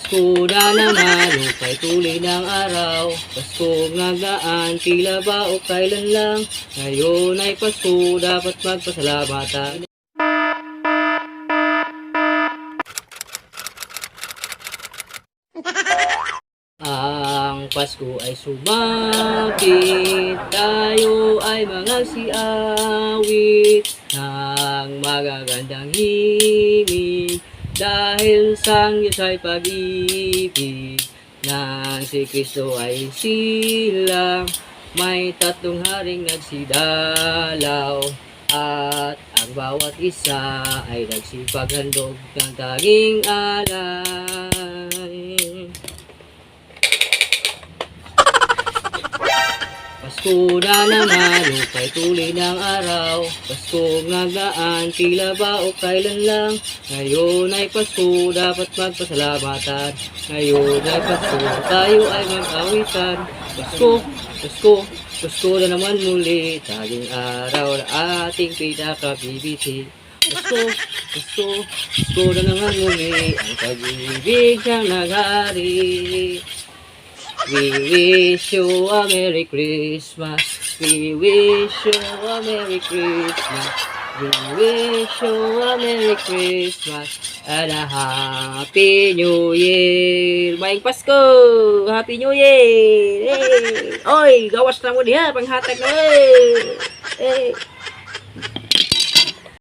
Pasko na naman, upay tuloy ng araw. Pasko nagaan, tila ba o kailan lang. Ngayon ay Pasko, dapat magpasalamatan. Ang Pasko ay sumapit, tayo ay mga siawit ng magagandang himig. Dahil sang Diyos ay pag-ibig, nang si Kristo ay silang, may tatlong haring nagsidalaw. At ang bawat isa ay nagsipaghandog ng tanging alay. Pasko na naman, upay tuloy ng araw. Pasko nagaan, tila ba o kailan lang. Ngayon ay Pasko, dapat magpasalamatan. Ngayon ay Pasko, tayo ay mag-awitan. Pasko, Pasko, Pasko na naman muli. Taging araw na ating pinakabibiti. Pasko, Pasko, Pasko na naman muli. Ang pag-ibig siyang nag-hari. We wish you a Merry Christmas. We wish you a Merry Christmas. We wish you a Merry Christmas and a Happy New Year. Maing Pasko! Happy New Year! Hey! Oy! Gawas na mo diha! Panghatag na! Hey!